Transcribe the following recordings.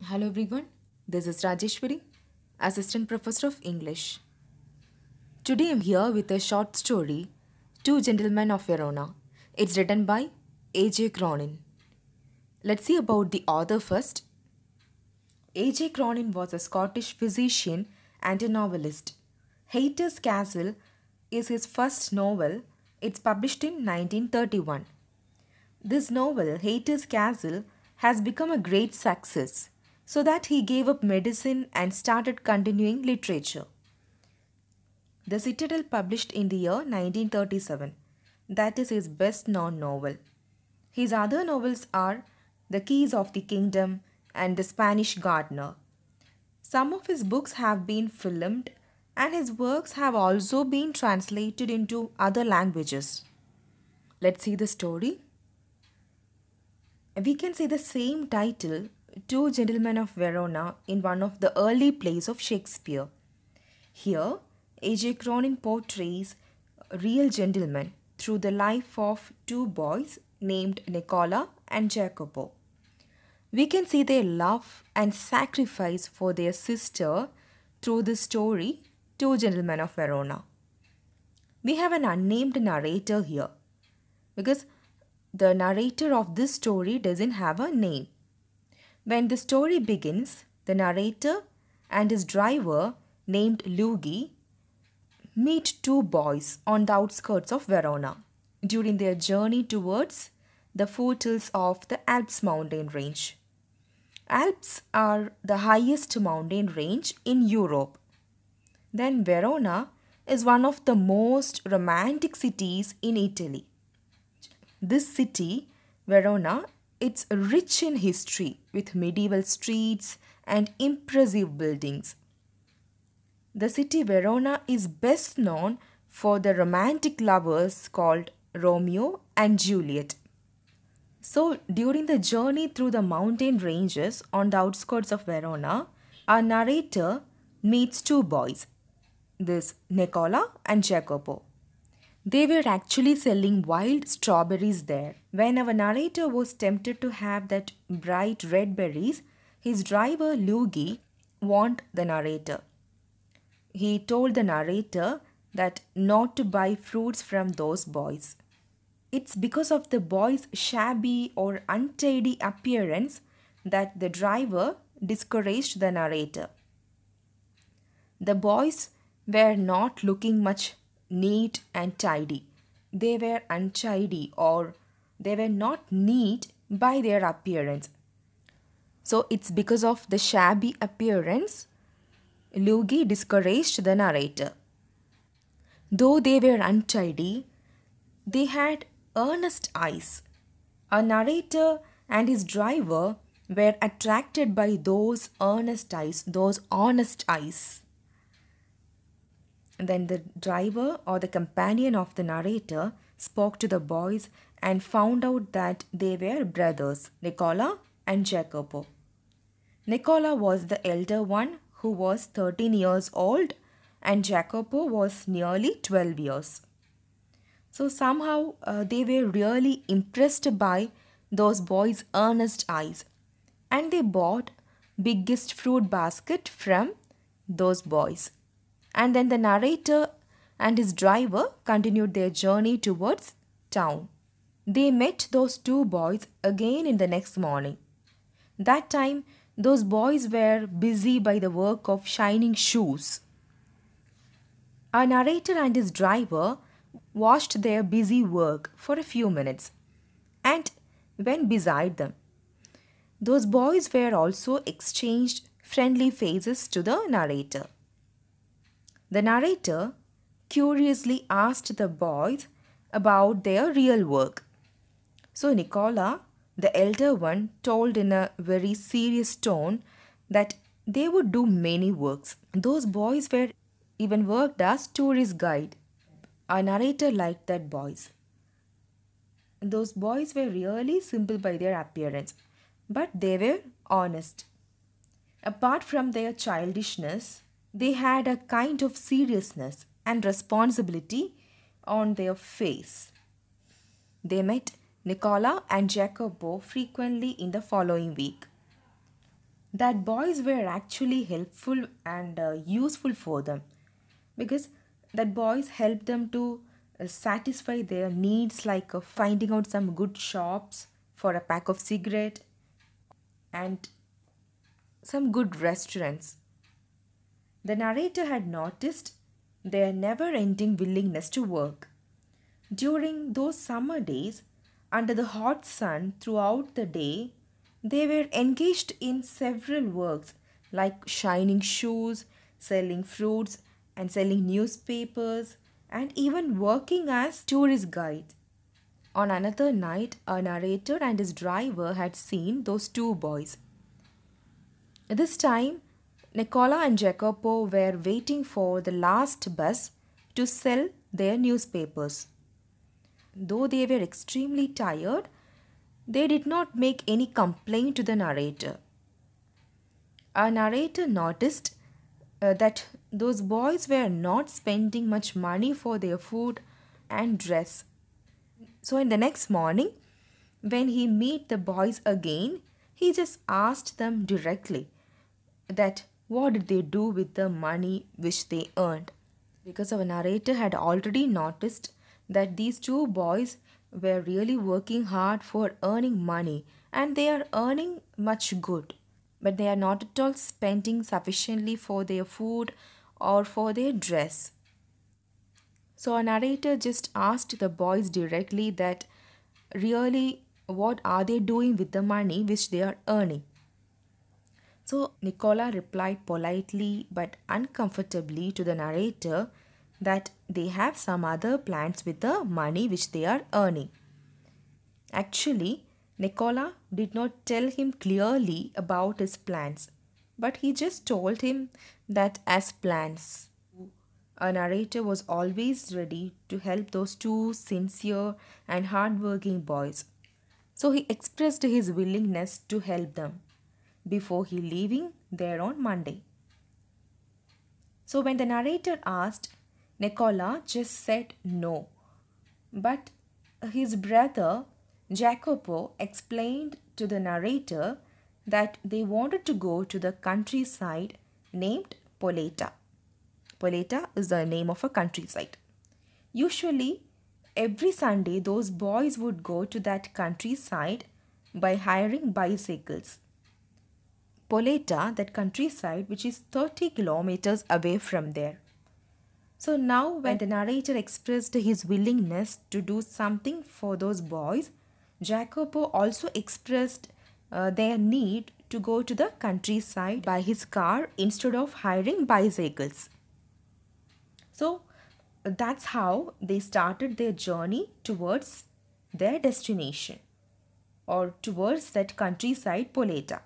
Hello everyone, this is Rajeshwari, Assistant Professor of English. Today I'm here with a short story, Two Gentlemen of Verona. It's written by A.J. Cronin. Let's see about the author first. A.J. Cronin was a Scottish physician and a novelist. Hayter's Castle is his first novel. It's published in 1931. This novel, Hayter's Castle, has become a great success, so that he gave up medicine and started continuing literature. The Citadel published in the year 1937. That is his best known novel. His other novels are The Keys of the Kingdom and The Spanish Gardener. Some of his books have been filmed and his works have also been translated into other languages. Let's see the story. We can see the same title, Two Gentlemen of Verona, in one of the early plays of Shakespeare. Here, A.J. Cronin portrays real gentlemen through the life of two boys named Nicola and Jacopo. We can see their love and sacrifice for their sister through the story, Two Gentlemen of Verona. We have an unnamed narrator here because the narrator of this story doesn't have a name. When the story begins, the narrator and his driver, named Luigi, meet two boys on the outskirts of Verona during their journey towards the foothills of the Alps mountain range. Alps are the highest mountain range in Europe. Then Verona is one of the most romantic cities in Italy. This city, Verona, it's rich in history with medieval streets and impressive buildings. The city Verona is best known for the romantic lovers called Romeo and Juliet. So, during the journey through the mountain ranges on the outskirts of Verona, our narrator meets two boys, this Nicola and Jacopo. They were actually selling wild strawberries there. When our narrator was tempted to have that bright red berries, his driver Luigi warned the narrator. He told the narrator that not to buy fruits from those boys. It's because of the boys' shabby or untidy appearance that the driver discouraged the narrator. The boys were not looking much neat and tidy. They were untidy or they were not neat by their appearance. So it's because of the shabby appearance, Luigi discouraged the narrator. Though they were untidy, they had earnest eyes. Our narrator and his driver were attracted by those earnest eyes, those honest eyes. Then the driver or the companion of the narrator spoke to the boys and found out that they were brothers, Nicola and Jacopo. Nicola was the elder one who was 13 years old and Jacopo was nearly 12 years. So somehow they were really impressed by those boys' earnest eyes and they bought biggest fruit basket from those boys. And then the narrator and his driver continued their journey towards town. They met those two boys again in the next morning. That time, those boys were busy by the work of shining shoes. Our narrator and his driver watched their busy work for a few minutes and went beside them. Those boys were also exchanged friendly faces to the narrator. The narrator curiously asked the boys about their real work. So Nicola, the elder one, told in a very serious tone that they would do many works. Those boys were even worked as tourist guide. Our narrator liked that boys. Those boys were really simple by their appearance, but they were honest. Apart from their childishness, they had a kind of seriousness and responsibility on their face. They met Nicola and Jacopo frequently in the following week. that boys were actually helpful and useful for them, because that boys helped them to satisfy their needs, like finding out some good shops for a pack of cigarette and some good restaurants. The narrator had noticed their never ending willingness to work. During those summer days, under the hot sun throughout the day, they were engaged in several works like shining shoes, selling fruits, and selling newspapers, and even working as tourist guide. On another night, a narrator and his driver had seen those two boys. This time, Nicola and Jacopo were waiting for the last bus to sell their newspapers. Though they were extremely tired, they did not make any complaint to the narrator. Our narrator noticed that those boys were not spending much money for their food and dress. So, in the next morning, when he met the boys again, he just asked them directly that what did they do with the money which they earned, because our narrator had already noticed that these two boys were really working hard for earning money, and they are earning much good, but they are not at all spending sufficiently for their food or for their dress. So our narrator just asked the boys directly that really what are they doing with the money which they are earning. So Nicola replied politely but uncomfortably to the narrator that they have some other plans with the money which they are earning. Actually, Nicola did not tell him clearly about his plans, but he just told him that as plans. A narrator was always ready to help those two sincere and hardworking boys. So he expressed his willingness to help them before he leaving there on Monday. So when the narrator asked, Nicola just said no. But his brother Jacopo explained to the narrator that they wanted to go to the countryside named Poleta. Poleta is the name of a countryside. Usually, every Sunday, those boys would go to that countryside by hiring bicycles. Poleta, that countryside, which is 30 kilometers away from there. So now, when the narrator expressed his willingness to do something for those boys, Jacopo also expressed their need to go to the countryside by his car instead of hiring bicycles. So that's how they started their journey towards their destination, or towards that countryside Poleta.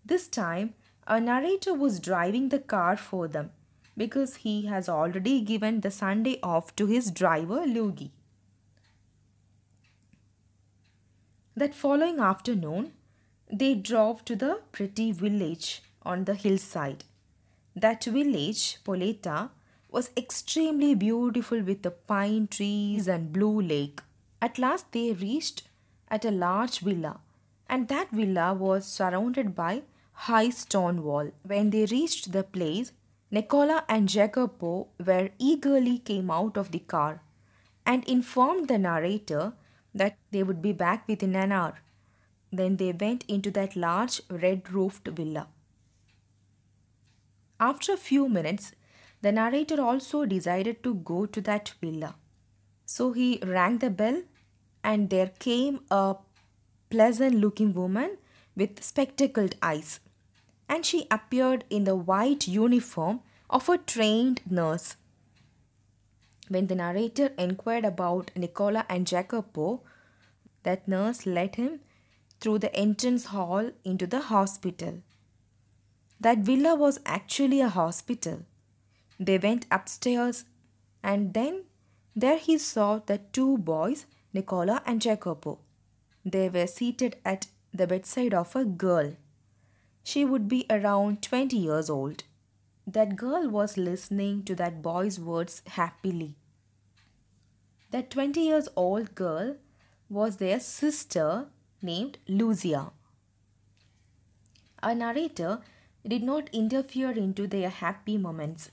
This time, a narrator was driving the car for them because he has already given the Sunday off to his driver Luigi. That following afternoon, they drove to the pretty village on the hillside. That village, Poleta, was extremely beautiful with the pine trees and blue lake. At last they reached at a large villa, and that villa was surrounded by high stone wall. When they reached the place, Nicola and Jacopo were eagerly came out of the car and informed the narrator that they would be back within an hour. Then they went into that large red-roofed villa. After a few minutes, the narrator also decided to go to that villa. So he rang the bell, and there came a pleasant looking woman with spectacled eyes, and she appeared in the white uniform of a trained nurse. When the narrator inquired about Nicola and Jacopo, that nurse led him through the entrance hall into the hospital. That villa was actually a hospital. They went upstairs, and then there he saw the two boys, Nicola and Jacopo. They were seated at the bedside of a girl. She would be around 20 years old. That girl was listening to that boy's words happily. That 20 years old girl was their sister named Lucia. Our narrator did not interfere into their happy moments,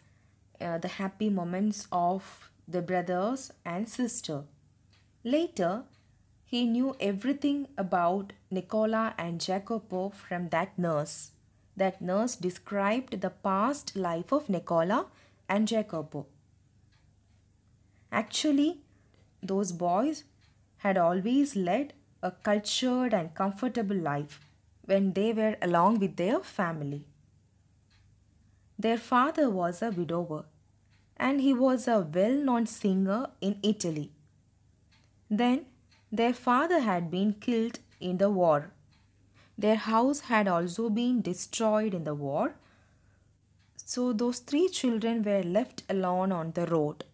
the happy moments of the brothers and sister. Later, he knew everything about Nicola and Jacopo from that nurse. That nurse described the past life of Nicola and Jacopo. Actually, those boys had always led a cultured and comfortable life when they were along with their family. Their father was a widower and he was a well known singer in Italy. Then, their father had been killed in the war. Their house had also been destroyed in the war, so those three children were left alone on the road.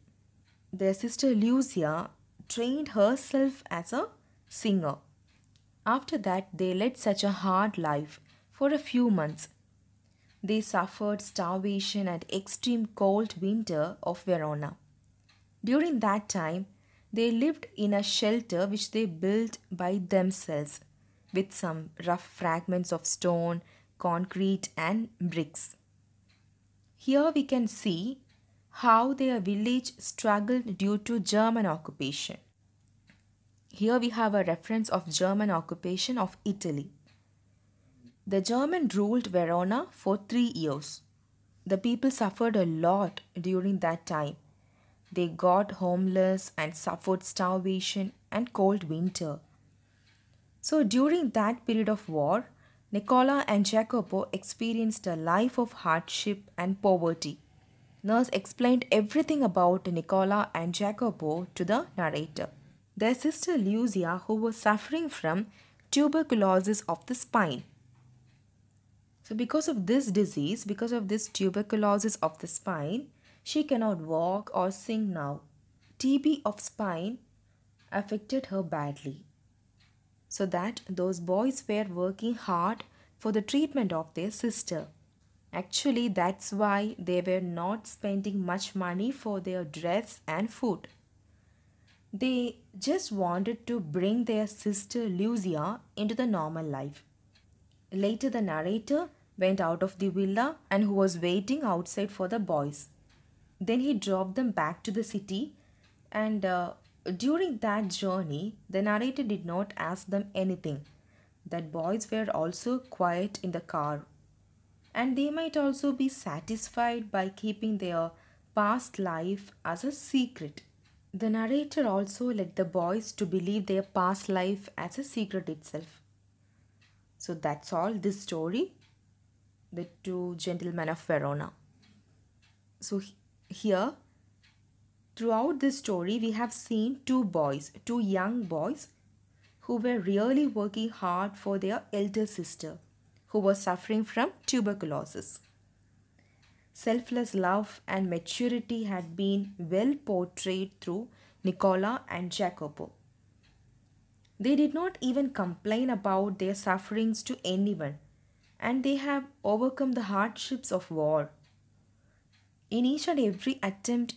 Their sister Lucia trained herself as a singer. After that, they led such a hard life for a few months. They suffered starvation and extreme cold winter of Verona. During that time, they lived in a shelter which they built by themselves with some rough fragments of stone, concrete, and bricks. Here we can see how their village struggled due to German occupation. Here we have a reference of German occupation of Italy. The German ruled Verona for 3 years. The people suffered a lot during that time. They got homeless and suffered starvation and cold winter. So during that period of war, Nicola and Jacopo experienced a life of hardship and poverty. Nurse explained everything about Nicola and Jacopo to the narrator. Their sister Lucia, who was suffering from tuberculosis of the spine. So, because of this disease, because of this tuberculosis of the spine, she cannot walk or sing now. TB of spine affected her badly. So that those boys were working hard for the treatment of their sister. Actually, that's why they were not spending much money for their dress and food. They just wanted to bring their sister Lucia into the normal life. Later, the narrator went out of the villa and who was waiting outside for the boys. Then he drove them back to the city, and during that journey, the narrator did not ask them anything. That boys were also quiet in the car, and they might also be satisfied by keeping their past life as a secret. The narrator also let the boys to believe their past life as a secret itself. So that's all this story, The Two Gentlemen of Verona. So here, throughout this story, we have seen two boys, two young boys who were really working hard for their elder sister who was suffering from tuberculosis. Selfless love and maturity had been well portrayed through Nicola and Jacopo. They did not even complain about their sufferings to anyone, and they have overcome the hardships of war. In each and every attempt,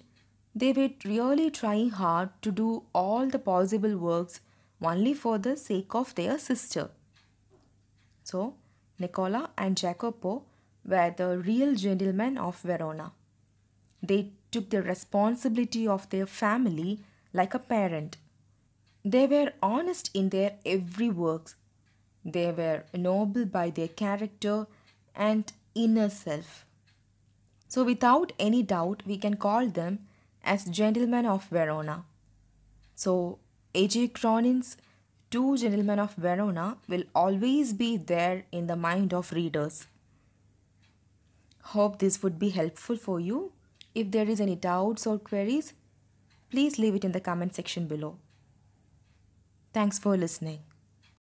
they were really trying hard to do all the possible works only for the sake of their sister. So, Nicola and Jacopo were the real gentlemen of Verona. They took the responsibility of their family like a parent. They were honest in their every work. They were noble by their character and inner self. So, without any doubt, we can call them as gentlemen of Verona. So, A.J. Cronin's Two Gentlemen of Verona will always be there in the mind of readers. Hope this would be helpful for you. If there is any doubts or queries, please leave it in the comment section below. Thanks for listening.